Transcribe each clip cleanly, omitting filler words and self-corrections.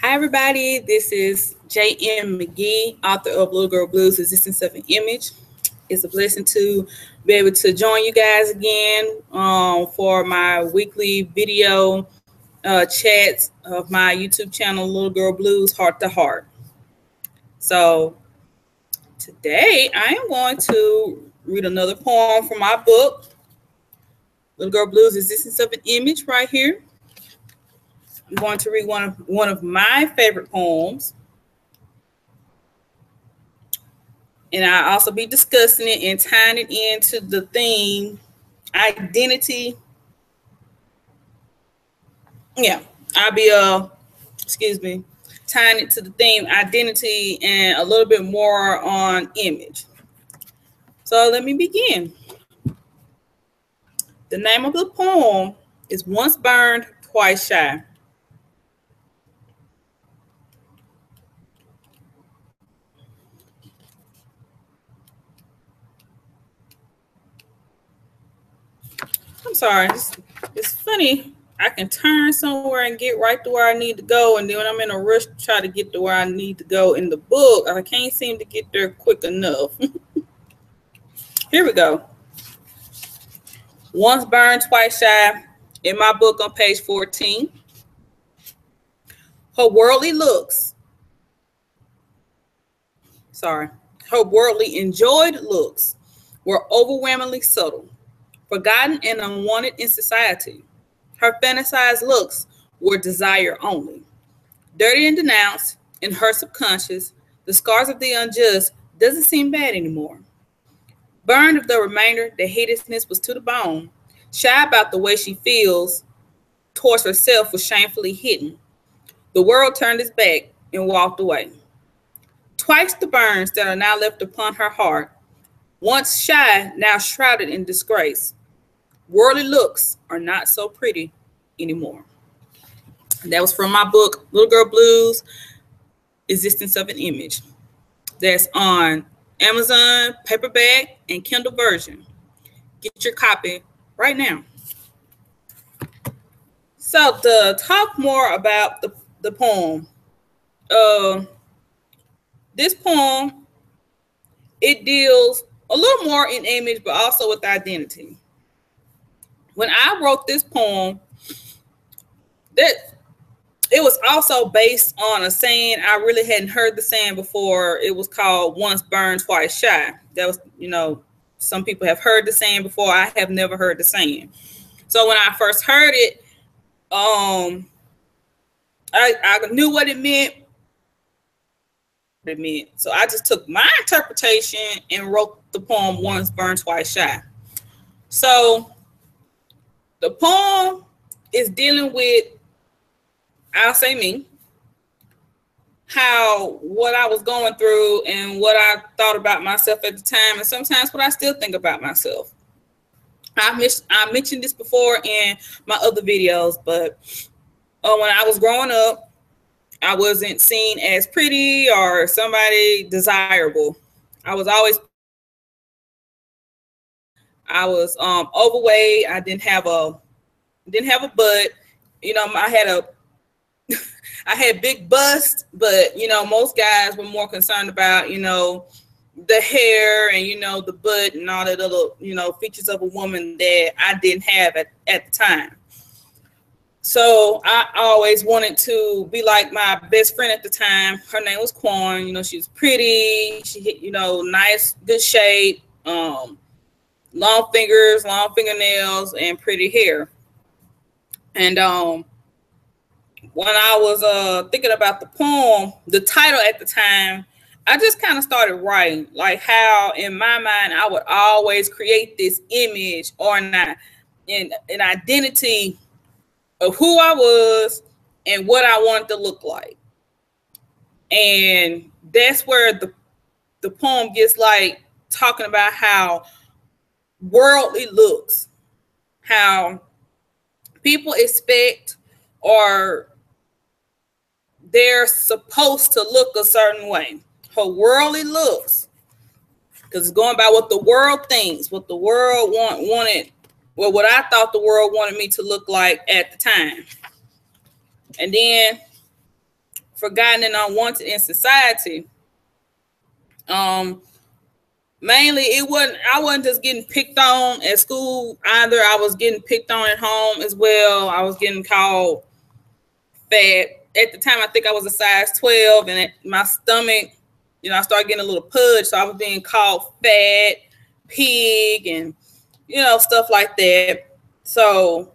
Hi, everybody. This is J.M. McGee, author of Little Girl Blues, Existence of an Image. It's a blessing to be able to join you guys again for my weekly video chats of my YouTube channel, Little Girl Blues, Heart to Heart. So today I am going to read another poem from my book, Little Girl Blues, Existence of an Image, right here. I'm going to read one of my favorite poems. And I'll also be discussing it and tying it into the theme, identity. Yeah, I'll be tying it to the theme, identity, and a little bit more on image. So let me begin. The name of the poem is Once Burned, Twice Shy. I'm sorry, it's funny. I can turn somewhere and get right to where I need to go, and then when I'm in a rush to try to get to where I need to go in the book, I can't seem to get there quick enough. Here we go. Once Burned, Twice Shy, in my book on page 14. Her worldly enjoyed looks were overwhelmingly subtle, forgotten and unwanted in society. Her fantasized looks were desire only. Dirty and denounced, in her subconscious, the scars of the unjust doesn't seem bad anymore. Burned of the remainder, the hideousness was to the bone. Shy about the way she feels towards herself was shamefully hidden. The world turned its back and walked away. Twice the burns that are now left upon her heart, once shy, now shrouded in disgrace. Worldly looks are not so pretty anymore. And that was from my book, Little Girl Blues, Existence of an Image. That's on Amazon, paperback, and Kindle version. Get your copy right now. So to talk more about the poem, this poem, it deals a little more in image, but also with identity. When I wrote this poem, that it was also based on a saying I really hadn't heard the saying before. It was called once burned, twice shy. That was, some people have heard the saying before. I have never heard the saying. So when I first heard it, I knew what it meant. So I just took my interpretation and wrote the poem Once Burned, Twice Shy. So the poem is dealing with, I'll say me, what I was going through and what I thought about myself at the time, and sometimes what I still think about myself. I mentioned this before in my other videos, but when I was growing up, I wasn't seen as pretty or somebody desirable. I was overweight. I didn't have a butt. I had big bust, but most guys were more concerned about the hair and the butt and all that other features of a woman that I didn't have at the time. So I always wanted to be like my best friend at the time. Her name was Quan. She was pretty. She had, nice, good shape, long fingers, long fingernails, and pretty hair. And when I was thinking about the poem, the title at the time, I just kind of started writing, like how in my mind I would always create this image or an identity of who I was and what I wanted to look like. And that's where the poem gets like talking about how worldly looks, how people expect or they're supposed to look a certain way. Her worldly looks, because it's going by what the world thinks, what the world wanted, well, what I thought the world wanted me to look like at the time. And then forgotten and unwanted in society. Mainly I wasn't just getting picked on at school either. I was getting picked on at home as well. I was getting called fat. At the time, I think I was a size 12, and my stomach, I started getting a little pudge, so I was being called fat, pig, and, stuff like that. So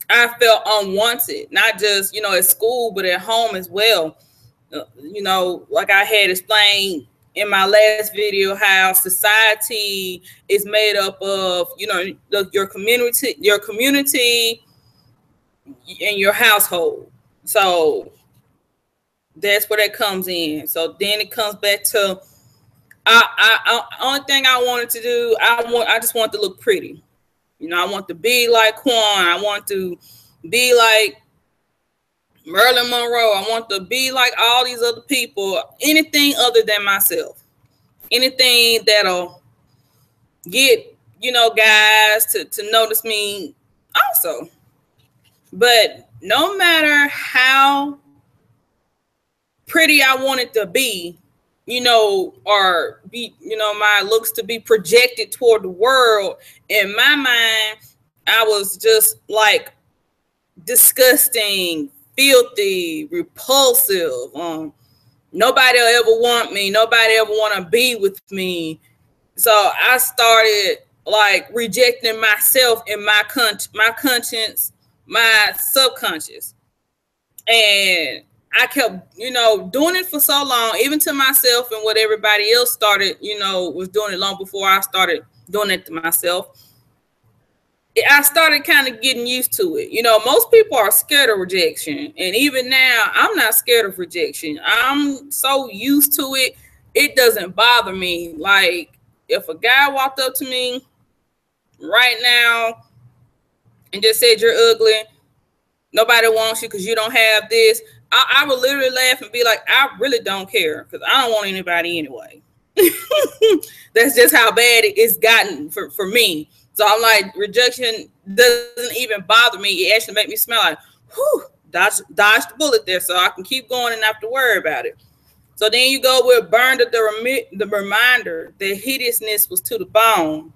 I felt unwanted, not just, at school, but at home as well. Like I had explained in my last video, how society is made up of, your community and your household. So that's where that comes in. So then it comes back to, only thing I wanted to do, I just want to look pretty. I want to be like Quan. I want to be like Marilyn Monroe. I want to be like all these other people, anything other than myself, anything that'll get, guys to notice me also. But no matter how pretty I wanted to be, or be, my looks to be projected toward the world, in my mind, I was just like disgusting, filthy, repulsive. Nobody will ever want me. Nobody ever want to be with me. So I started like rejecting myself and my conscience, my subconscious. And I kept, doing it for so long, even to myself, and what everybody else started, was doing it long before I started doing it to myself. I started kind of getting used to it. Most people are scared of rejection. And even now, I'm not scared of rejection. I'm so used to it, it doesn't bother me. Like, if a guy walked up to me right now and just said, "You're ugly, nobody wants you because you don't have this," I would literally laugh and be like, I really don't care, because I don't want anybody anyway. That's just how bad it's gotten for me. So I'm like, rejection doesn't even bother me. It actually makes me smell like, whew, dodged the bullet there, so I can keep going and not have to worry about it. So then you go with burned the reminder that hideousness was to the bone.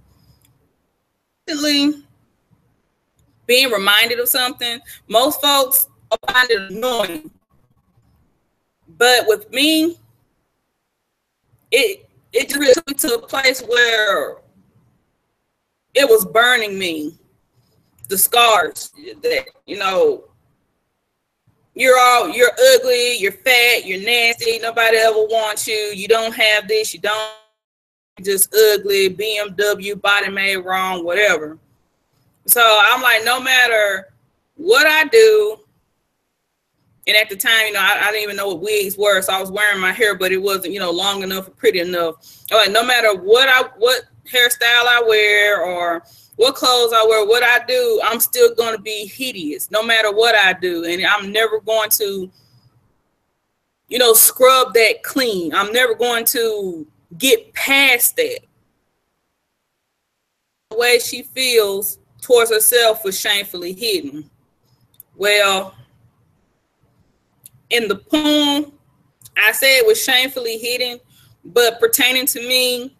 Being reminded of something, most folks find it annoying. But with me, it just really took me to a place where it was burning me. The scars that, you're ugly, you're fat, you're nasty, nobody ever wants you, you don't have this, you don't, just ugly, BMW, body made wrong, whatever. So I'm like, no matter what I do, and at the time, I didn't even know what wigs were, so I was wearing my hair, but it wasn't, long enough or pretty enough. I'm like, no matter what hairstyle I wear or what clothes I wear, what I do, I'm still going to be hideous, no matter what I do. And I'm never going to, scrub that clean. I'm never going to get past that. The way she feels towards herself was shamefully hidden. Well, in the poem, I said it was shamefully hidden, but pertaining to me,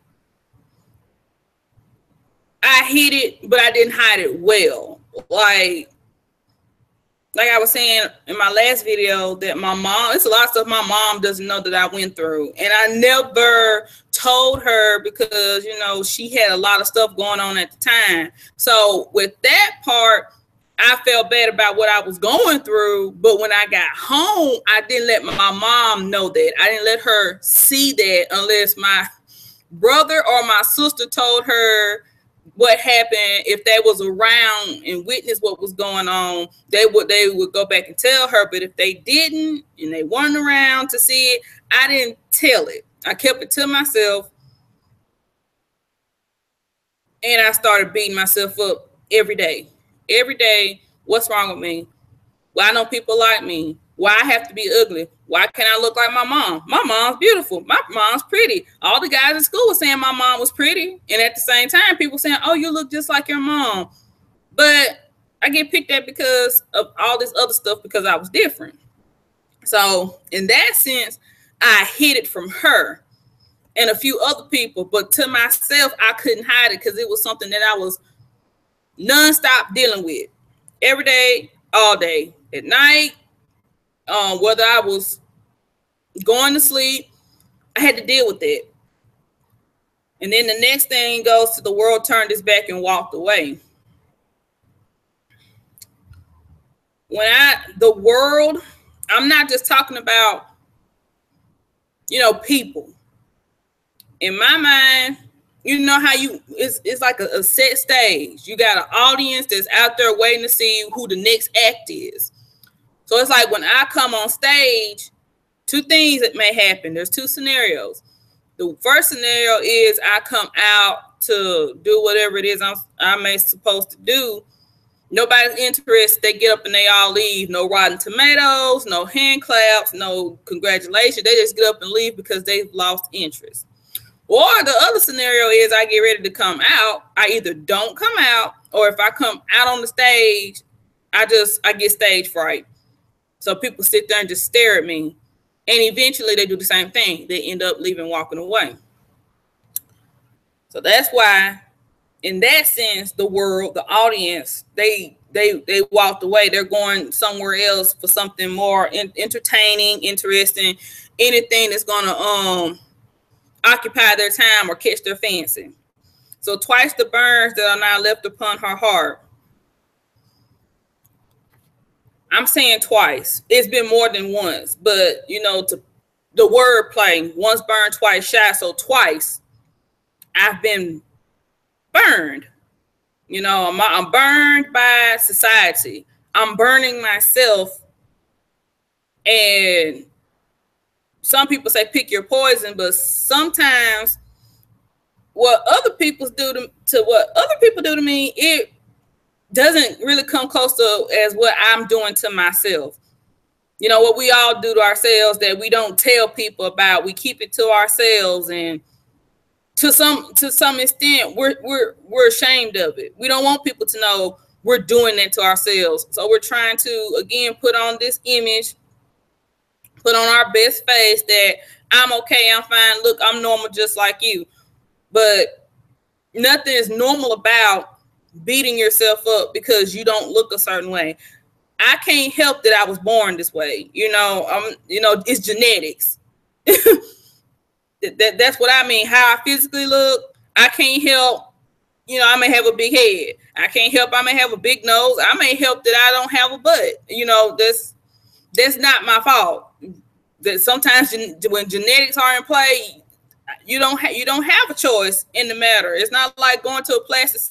I hid it, but I didn't hide it well. Like I was saying in my last video, that my mom, it's a lot of stuff my mom doesn't know that I went through. And I never told her because, she had a lot of stuff going on at the time. So with that part, I felt bad about what I was going through. But when I got home, I didn't let my mom know that. I didn't let her see that unless my brother or my sister told her what happened. If they was around and witnessed what was going on, they would go back and tell her. But if they didn't and they weren't around to see it, I didn't tell it. I kept it to myself. And I started beating myself up every day. Every day, what's wrong with me? Why don't people like me? Why I have to be ugly? Why can't I look like my mom? My mom's beautiful. My mom's pretty. All the guys in school were saying my mom was pretty. And at the same time, people saying, oh, you look just like your mom. But I get picked at because of all this other stuff because I was different. So in that sense, I hid it from her and a few other people, but to myself, I couldn't hide it because it was something that I was nonstop dealing with every day, all day, at night, whether I was going to sleep, I had to deal with it. And then the next thing goes to the world turned its back and walked away. The world, I'm not just talking about, people. In my mind, you know how it's like a set stage. You got an audience that's out there waiting to see who the next act is. So it's like when I come on stage, two things that may happen. There's two scenarios. The first scenario is I come out to do whatever it is I may supposed to do. Nobody's interested. They get up and they all leave. No Rotten Tomatoes, no hand claps, no congratulations. They just get up and leave because they've lost interest. Or the other scenario is I get ready to come out. I either don't come out, or if I come out on the stage, I get stage fright. So people sit there and just stare at me. And eventually they do the same thing. They end up leaving, walking away. So that's why, in that sense, the world, the audience, they walked away. They're going somewhere else for something more entertaining, interesting, anything that's going to occupy their time or catch their fancy. So twice the burns that are now left upon her heart. I'm saying twice. It's been more than once, but to the word play, once burned, twice shy. So twice I've been burned. I'm burned by society. I'm burning myself. And some people say pick your poison, but sometimes what other people do to what other people do to me, it doesn't really come close to as what I'm doing to myself. What we all do to ourselves that we don't tell people about, we keep it to ourselves, and to some extent we're ashamed of it. We don't want people to know we're doing that to ourselves. So we're trying to again put on this image, put on our best face that I'm okay, I'm fine, look, I'm normal just like you. But nothing is normal about beating yourself up because you don't look a certain way. I can't help that I was born this way. It's genetics. That's what I mean. How I physically look, I can't help. I may have a big head. I can't help. I may have a big nose. I may help that I don't have a butt. That's not my fault. That sometimes when genetics are in play, you don't have a choice in the matter. It's not like going to a plastic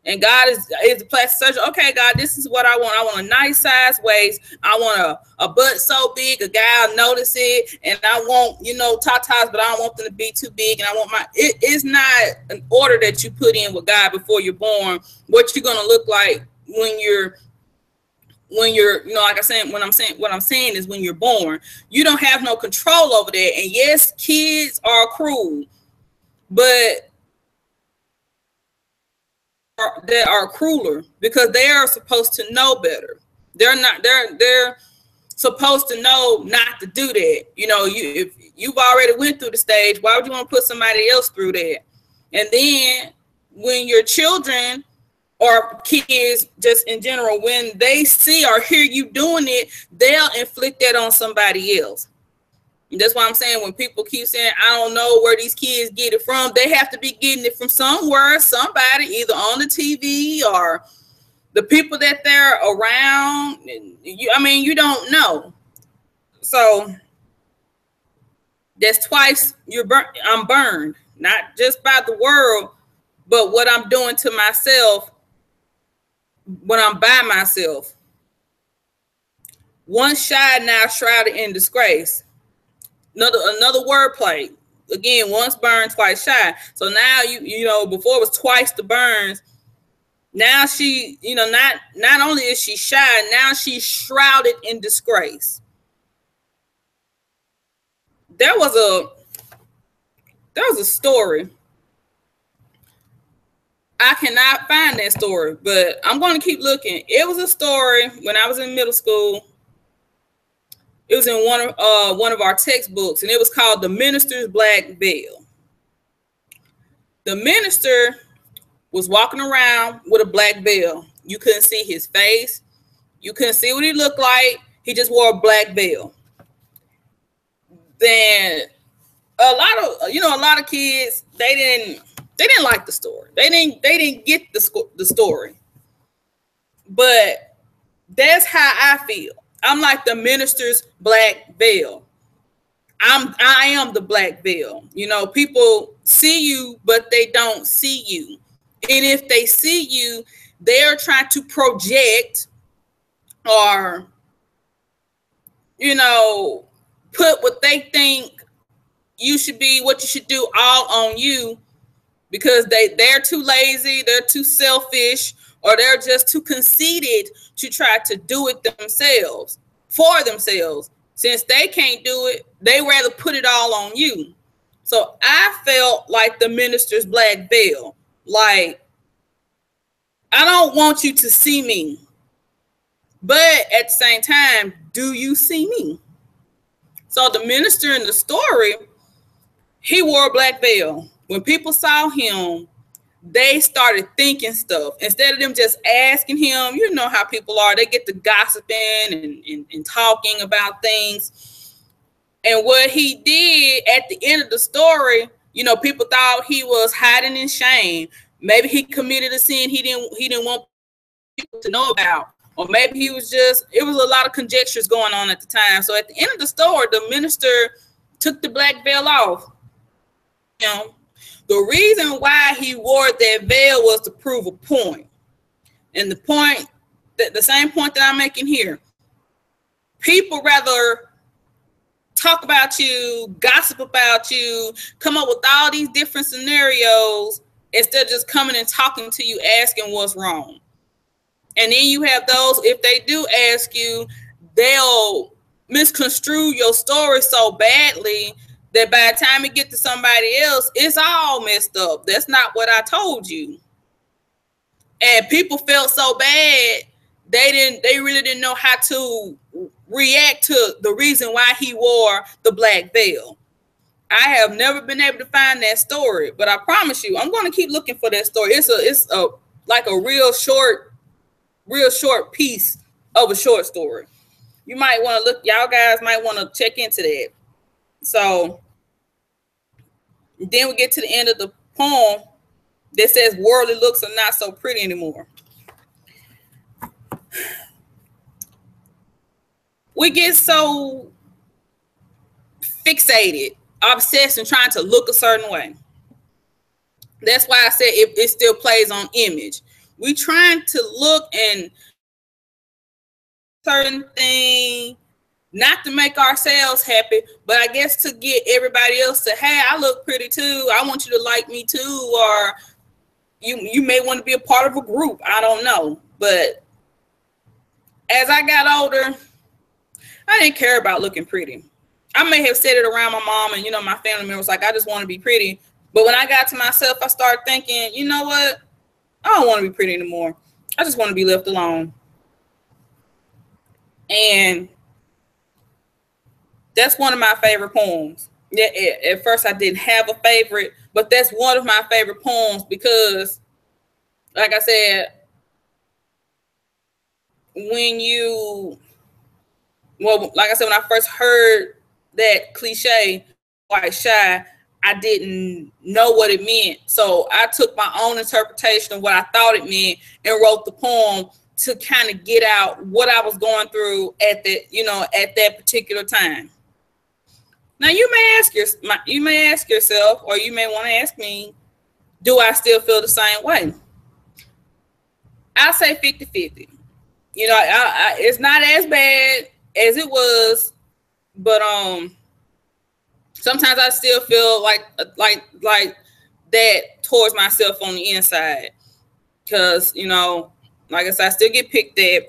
and God is the plastic surgeon. Okay, God, this is what I want. I want a nice size waist. I want a butt so big a guy will notice it. And I want, tatas, but I don't want them to be too big. And I want it is not an order that you put in with God before you're born. What you're gonna look like when you're like I said, what I'm saying is when you're born, you don't have no control over that. And yes, kids are cruel, but that are crueler because they are supposed to know better. They're supposed to know not to do that. If you've already went through the stage, why would you want to put somebody else through that? And then when your children or kids just in general, when they see or hear you doing it, they'll inflict that on somebody else. And that's why I'm saying when people keep saying, I don't know where these kids get it from, they have to be getting it from somewhere, somebody, either on the TV or the people that they're around. You don't know. So that's twice I'm burned, not just by the world, but what I'm doing to myself when I'm by myself. Once shy, now shrouded in disgrace. Another wordplay. Again, once burned, twice shy. So now before it was twice the burns. Now she, not only is she shy, now she's shrouded in disgrace. There was a story. I cannot find that story, but I'm going to keep looking. It was a story when I was in middle school. It was in one of our textbooks, and it was called The Minister's Black Veil. The minister was walking around with a black veil. You couldn't see his face. You couldn't see what he looked like. He just wore a black veil. Then a lot of kids, they didn't like the story. They didn't get the story. But that's how I feel. I'm like the minister's black veil. I am the black veil. You know, people see you, but they don't see you. And if they see you, they're trying to project or, you know, put what they think you should be, what you should do, all on you, because they're too lazy, they're too selfish, or they're just too conceited to try to do it themselves, for themselves. Since they can't do it, they rather put it all on you. So I felt like the minister's black veil. Like, I don't want you to see me, but at the same time, do you see me? So the minister in the story, he wore a black veil. When people saw him, they started thinking stuff. Instead of them just asking him, you know how people are, they get to gossiping and talking about things. And what he did at the end of the story, you know, people thought he was hiding in shame. Maybe he committed a sin he didn't want people to know about. Or maybe he was just, it was a lot of conjectures going on at the time. So at the end of the story, the minister took the black veil off. You know, the reason why he wore that veil was to prove a point. And the point, the same point that I'm making here, people rather talk about you, gossip about you, come up with all these different scenarios instead of just coming and talking to you, asking what's wrong. And then you have those, if they do ask you, they'll misconstrue your story so badly that by the time it gets to somebody else, it's all messed up. That's not what I told you. And people felt so bad, they really didn't know how to react to the reason why he wore the black veil. I have never been able to find that story, but I promise you, I'm going to keep looking for that story. It's like a real short piece of a short story. You might want to look, y'all guys might want to check into that. So then we get to the end of the poem that says worldly looks are not so pretty anymore. We get so fixated, obsessed, and trying to look a certain way. That's why I said it still plays on image. We trying to look and certain thing, not to make ourselves happy, but I guess to get everybody else to, hey, I look pretty too. I want you to like me too, or you may want to be a part of a group. I don't know. But as I got older, I didn't care about looking pretty. I may have said it around my mom and, you know, my family members, like, I just want to be pretty. But when I got to myself, I started thinking, you know what? I don't want to be pretty anymore. I just want to be left alone. And that's one of my favorite poems. Yeah, at first I didn't have a favorite, but that's one of my favorite poems because, like I said, when I first heard that cliche, quite shy, I didn't know what it meant. So I took my own interpretation of what I thought it meant and wrote the poem to kind of get out what I was going through at that particular time. Now you may ask yourself, or you may want to ask me, do I still feel the same way? I say 50-50. You know, it's not as bad as it was, but sometimes I still feel like that towards myself on the inside, because, you know, like I said, I still get picked at.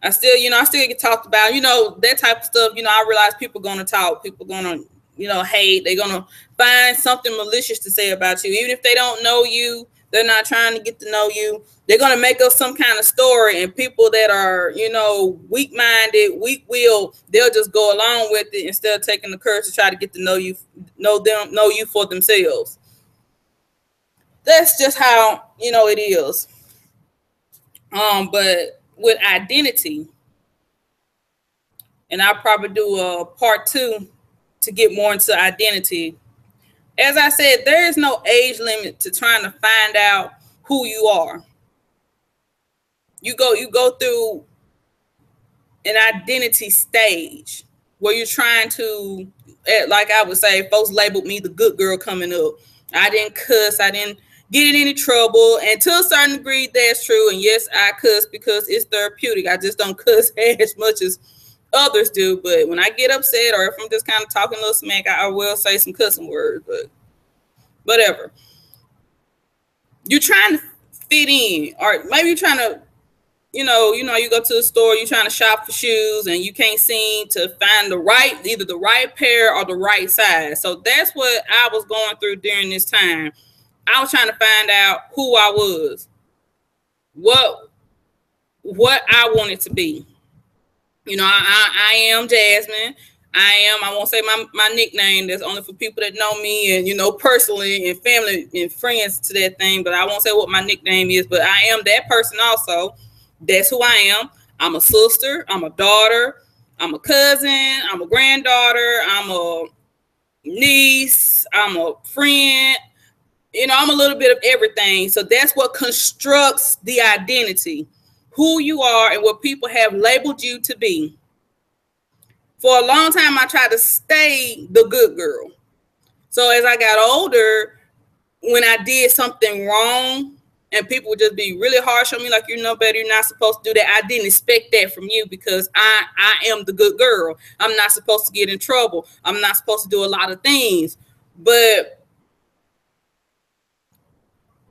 I still get talked about, you know, that type of stuff. You know, I realize people going to talk, people going to, you know, hate. They're going to find something malicious to say about you. Even if they don't know you, They're not trying to get to know you. They're going to make up some kind of story, and people that are, you know, weak-minded, weak-willed, they'll just go along with it instead of taking the courage to try to get to know you, know you for themselves. That's just how, you know, it is. But with identity, and I'll probably do a part 2 to get more into identity. As I said, there is no age limit to trying to find out who you are. You go through an identity stage where you're trying to, like I would say, folks labeled me the good girl coming up. I didn't cuss. I didn't get in any trouble. And to a certain degree, that's true. And yes, I cuss because it's therapeutic. I just don't cuss as much as others do. But when I get upset, or if I'm just kind of talking a little smack, I will say some cussing words, but whatever. You're trying to fit in, or maybe you're trying to, you go to the store, you're trying to shop for shoes, and you can't seem to find either the right pair or the right size. So that's what I was going through during this time. I was trying to find out who I was, what I wanted to be. You know, I am Jasmine. I won't say my nickname. That's only for people that know me and, you know, personally and family and friends to that thing. But I won't say what my nickname is. But I am that person also. That's who I am. I'm a sister. I'm a daughter. I'm a cousin. I'm a granddaughter. I'm a niece. I'm a friend. You know, I'm a little bit of everything. So that's what constructs the identity. Who you are and what people have labeled you to be. For a long time, I tried to stay the good girl. So as I got older, when I did something wrong and people would just be really harsh on me, like, you know better, you're not supposed to do that. I didn't expect that from you because I am the good girl. I'm not supposed to get in trouble. I'm not supposed to do a lot of things. But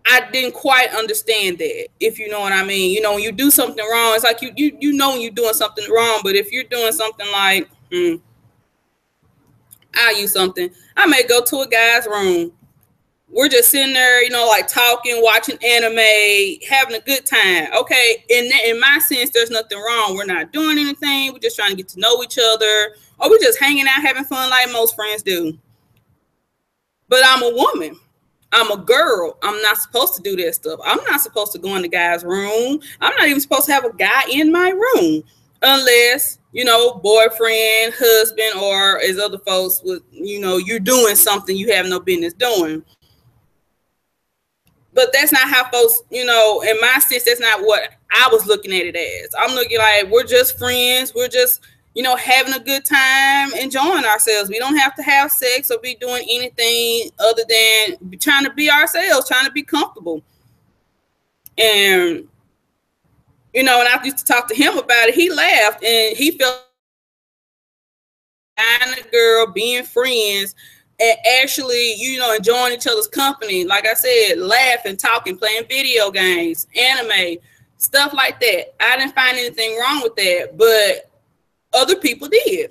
I didn't quite understand that, if you know what I mean. You know, when you do something wrong, it's like you know when you're doing something wrong, but if you're doing something like, I'll use something. I may go to a guy's room. We're just sitting there, you know, like talking, watching anime, having a good time. Okay, in my sense, there's nothing wrong. We're not doing anything. We're just trying to get to know each other, or we're just hanging out, having fun like most friends do. But I'm a woman. I'm a girl. I'm not supposed to do that stuff. I'm not supposed to go in the guy's room. I'm not even supposed to have a guy in my room unless, you know, boyfriend, husband, or as other folks would, you know, you're doing something you have no business doing. But that's not how folks, you know, in my sense, that's not what I was looking at it as. I'm looking like we're just friends. We're just, you know, having a good time, enjoying ourselves. We don't have to have sex or be doing anything other than trying to be ourselves, trying to be comfortable. And, you know, when I used to talk to him about it, he laughed and he felt a girl, being friends, and actually, you know, enjoying each other's company. Like I said, laughing, talking, playing video games, anime, stuff like that. I didn't find anything wrong with that, but other people did.